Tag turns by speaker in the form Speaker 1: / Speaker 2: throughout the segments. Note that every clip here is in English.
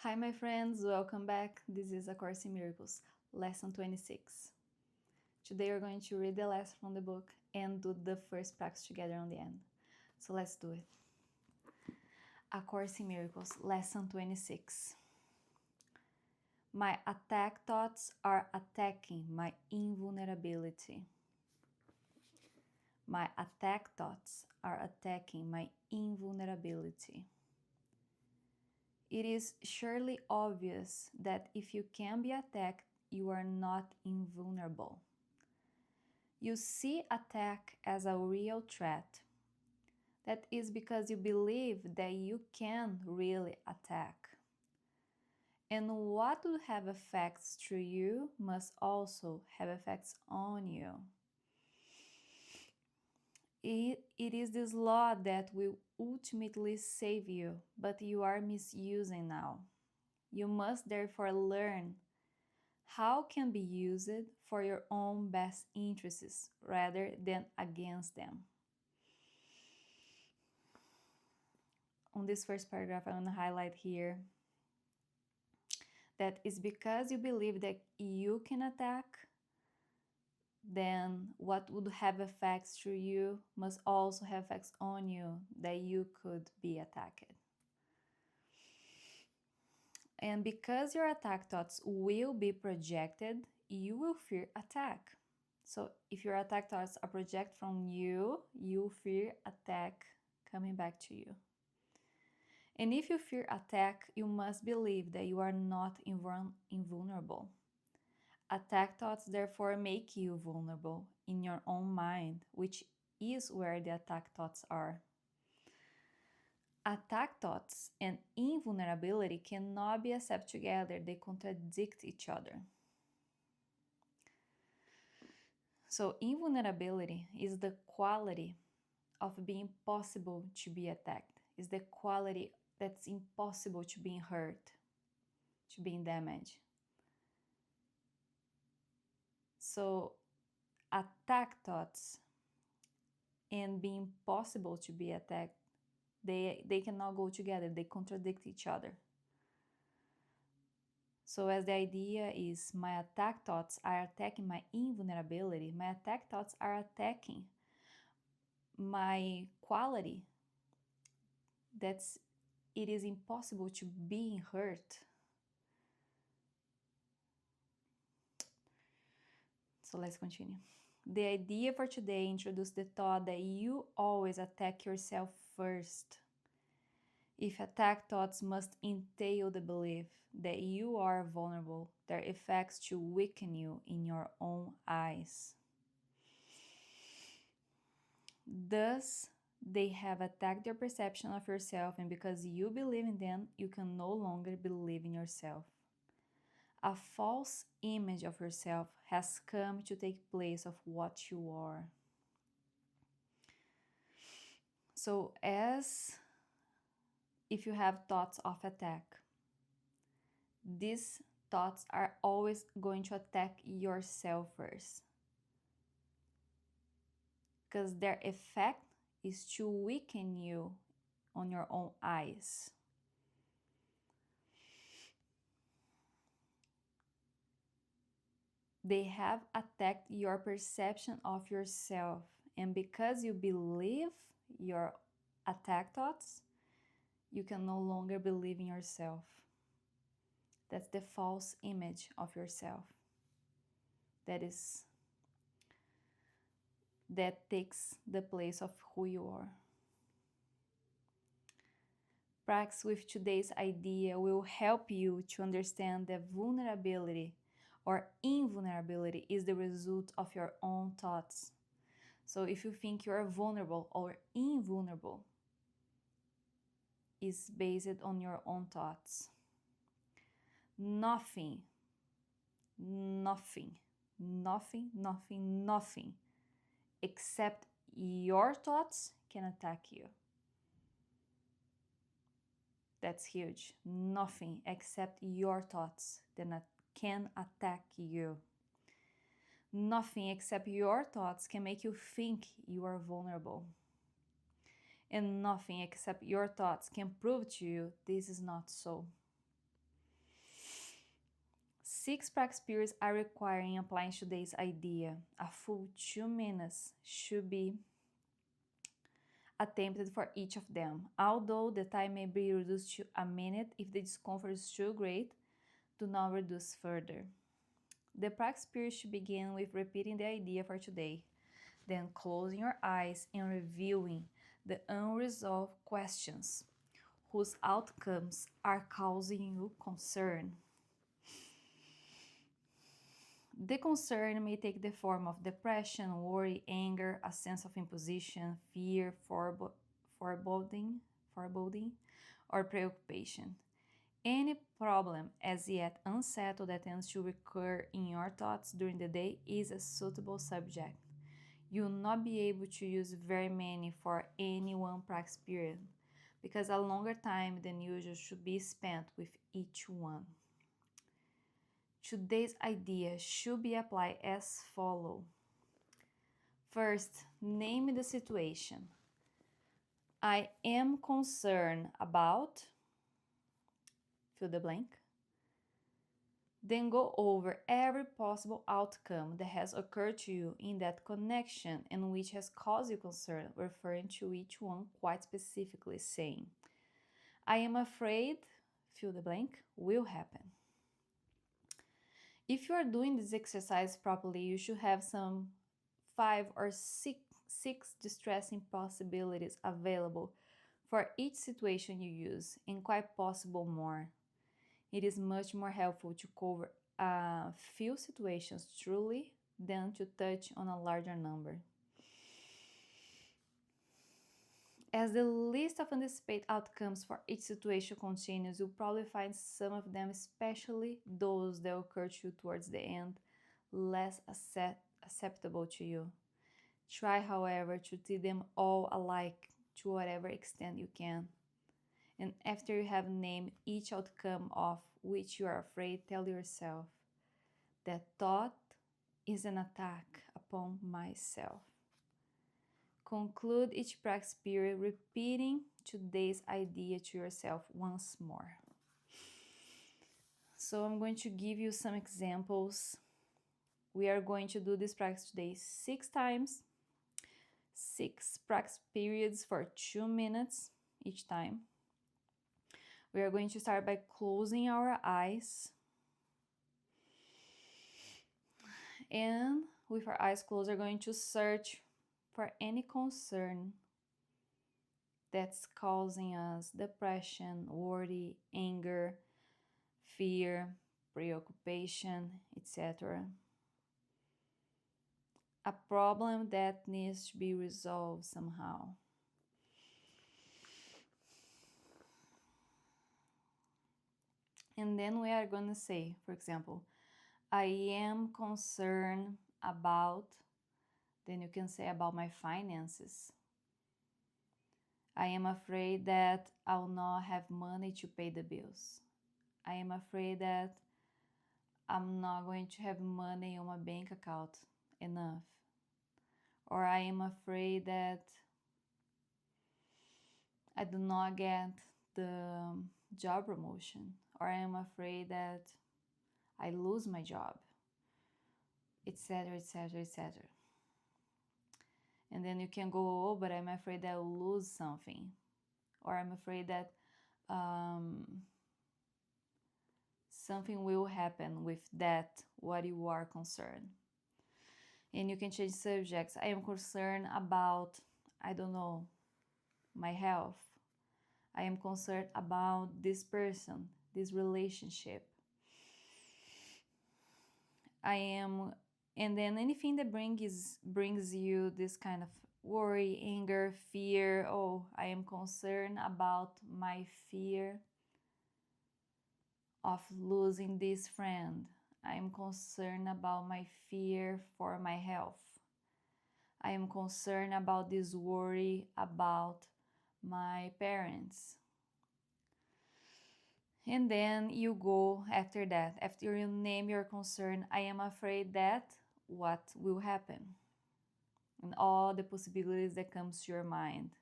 Speaker 1: Hi my friends, welcome back. This is A Course in Miracles, lesson 26. Today we're going to read the lesson from the book and do the first practice together on the end. So let's do it. A Course in Miracles, lesson 26. My attack thoughts are attacking my invulnerability. My attack thoughts are attacking my invulnerability. It is surely obvious that if you can be attacked, you are not invulnerable. You see attack as a real threat. That is because you believe that you can really attack. And what would have effects to you must also have effects on you. It is this law that will ultimately save you, but you are misusing now. You must therefore learn how can be used for your own best interests rather than against them. On this first paragraph, I want to highlight here that it's because you believe that you can attack, then what would have effects to you must also have effects on you, that you could be attacked. And because your attack thoughts will be projected, you will fear attack. So if your attack thoughts are projected from you, you fear attack coming back to you. And if you fear attack, you must believe that you are not invulnerable. Attack thoughts therefore make you vulnerable in your own mind, which is where the attack thoughts are. Attack thoughts and invulnerability cannot be accepted together, they contradict each other. So invulnerability is the quality of being possible to be attacked, is the quality that's impossible to be hurt, to be damaged. So attack thoughts and being possible to be attacked, they cannot go together, they contradict each other. So as the idea is my attack thoughts are attacking my invulnerability, my attack thoughts are attacking my quality, it is impossible to be hurt. So let's continue. The idea for today introduced the thought that you always attack yourself first. If attack thoughts must entail the belief that you are vulnerable, their effects to weaken you in your own eyes. Thus, they have attacked your perception of yourself, and because you believe in them, you can no longer believe in yourself. A false image of yourself has come to take place of what you are. So as if you have thoughts of attack, these thoughts are always going to attack yourself first, because their effect is to weaken you on your own eyes. They have attacked your perception of yourself, and because you believe your attack thoughts, you can no longer believe in yourself. That's the false image of yourself. That takes the place of who you are. Practice with today's idea will help you to understand that vulnerability or invulnerability is the result of your own thoughts. So if you think you are vulnerable or invulnerable, is based on your own thoughts. Nothing except your thoughts can attack you. That's huge. Nothing except your thoughts can attack you. Nothing except your thoughts can make you think you are vulnerable. And nothing except your thoughts can prove to you this is not so. 6 practice periods are required in applying today's idea. A full 2 minutes should be attempted for each of them. Although the time may be reduced to a minute if the discomfort is too great, do not reduce further. The practice period should begin with repeating the idea for today, then closing your eyes and reviewing the unresolved questions whose outcomes are causing you concern. The concern may take the form of depression, worry, anger, a sense of imposition, fear, foreboding, or preoccupation. Any problem as yet unsettled that tends to recur in your thoughts during the day is a suitable subject. You will not be able to use very many for any one practice period, because a longer time than usual should be spent with each one. Today's idea should be applied as follows. First, name the situation. I am concerned about, fill the blank. Then go over every possible outcome that has occurred to you in that connection and which has caused you concern, referring to each one quite specifically, saying, I am afraid, fill the blank, will happen. If you are doing this exercise properly, you should have some 5 or 6 distressing possibilities available for each situation you use, and quite possible more. It is much more helpful to cover a few situations truly than to touch on a larger number. As the list of anticipated outcomes for each situation continues, you'll probably find some of them, especially those that occur to you towards the end, less acceptable to you. Try, however, to treat them all alike to whatever extent you can. And after you have named each outcome of which you are afraid, tell yourself, that thought is an attack upon myself. Conclude each practice period repeating today's idea to yourself once more. So I'm going to give you some examples. We are going to do this practice today 6 times, 6 practice periods for 2 minutes each time. We are going to start by closing our eyes. And with our eyes closed, we're going to search for any concern that's causing us depression, worry, anger, fear, preoccupation, etc. A problem that needs to be resolved somehow. And then we are going to say, for example, I am concerned about, then you can say about my finances. I am afraid that I'll not have money to pay the bills. I am afraid that I'm not going to have money on my bank account enough. Or I am afraid that I do not get the job promotion. Or I am afraid that I lose my job, etc., etc., etc. And then you can go, oh, but I'm afraid that I'll lose something. Or I'm afraid that something will happen with that, what you are concerned. And you can change subjects. I am concerned about, I don't know, my health. I am concerned about this person, this relationship. And then anything that brings you this kind of worry, anger, fear. Oh, I am concerned about my fear of losing this friend. I am concerned about my fear for my health. I am concerned about this worry about my parents. And then you go after that. After you name your concern, I am afraid that what will happen? And all the possibilities that comes to your mind.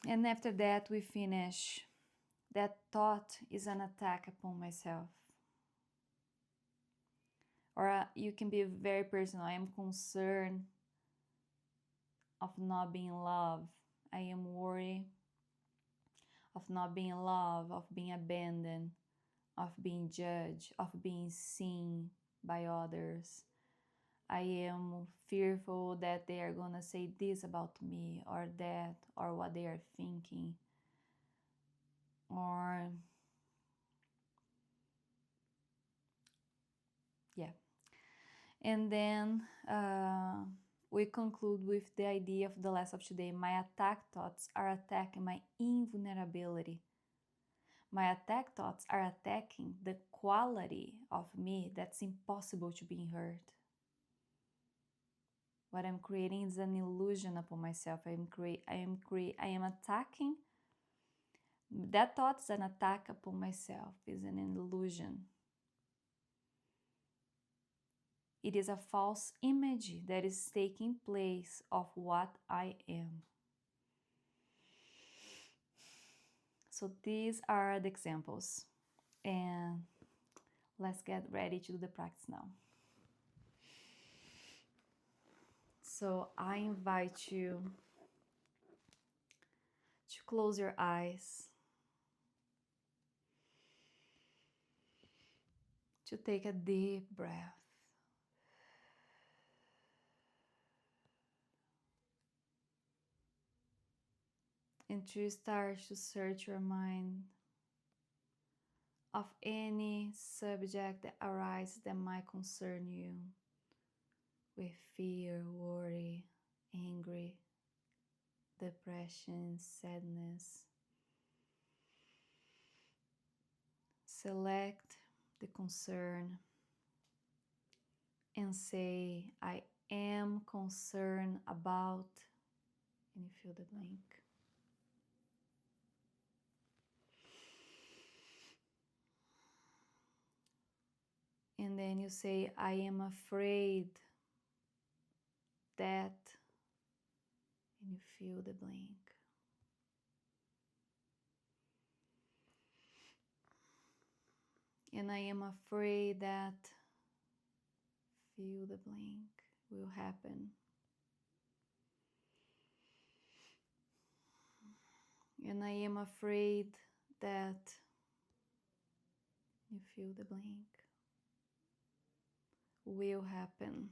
Speaker 1: And after that, we finish That thought is an attack upon myself. Or you can be very personal. I am concerned of not being loved. I am worried of not being loved, of being abandoned, of being judged, of being seen by others. I am fearful that they are gonna say this about me or that, or what they are thinking. Or, yeah. And then we conclude with the idea of the lesson of today. My attack thoughts are attacking my invulnerability. My attack thoughts are attacking the quality of me that's impossible to be hurt. What I'm creating is an illusion upon myself. I am attacking. That thought is an attack upon myself, is an illusion. It is a false image that is taking place of what I am. So these are the examples. And let's get ready to do the practice now. So I invite you to close your eyes, to take a deep breath. And to start to search your mind of any subject that arises that might concern you, with fear, worry, angry, depression, sadness. Select the concern and say, I am concerned about, and you fill the blank. And then you say, I am afraid that, and you fill the blank. And I am afraid that, fill the blank, will happen. And I am afraid that, you fill the blank, will happen.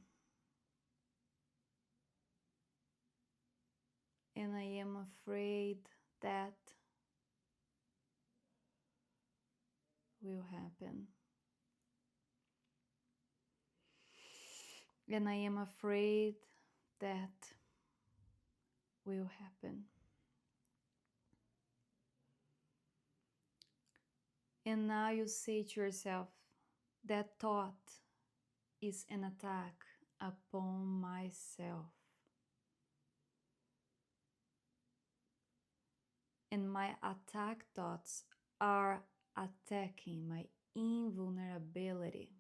Speaker 1: And I am afraid that will happen. And I am afraid that will happen. And now you say to yourself, that thought is an attack upon myself. And my attack thoughts are attacking my invulnerability.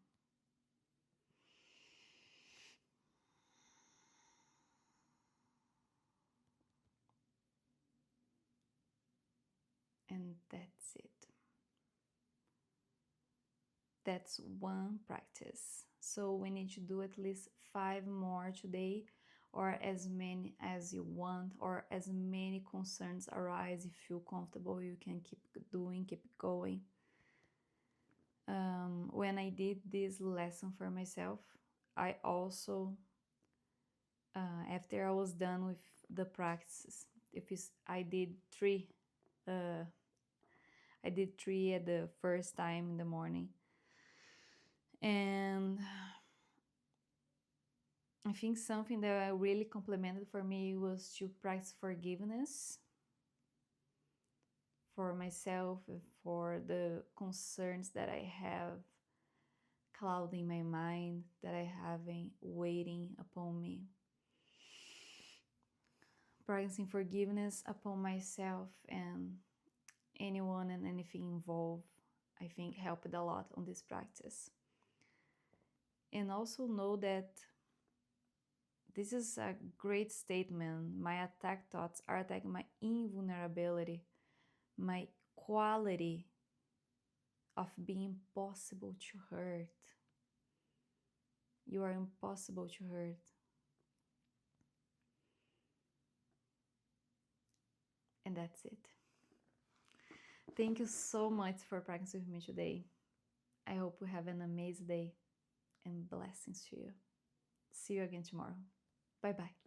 Speaker 1: And that's it. That's one practice. So we need to do at least 5 more today, or as many as you want, or as many concerns arise. If you feel comfortable, you can keep doing, keep going. When I did this lesson for myself, I also, after I was done with the practices, I did 3. I did 3 at the first time in the morning. And I think something that really complemented for me was to practice forgiveness for myself, for the concerns that I have clouding my mind, that I have waiting upon me. Practicing forgiveness upon myself and anyone and anything involved, I think helped a lot on this practice. And also know that this is a great statement. My attack thoughts are attacking my invulnerability, my quality of being impossible to hurt. You are impossible to hurt. And that's it. Thank you so much for practicing with me today. I hope you have an amazing day and blessings to you. See you again tomorrow. Bye bye.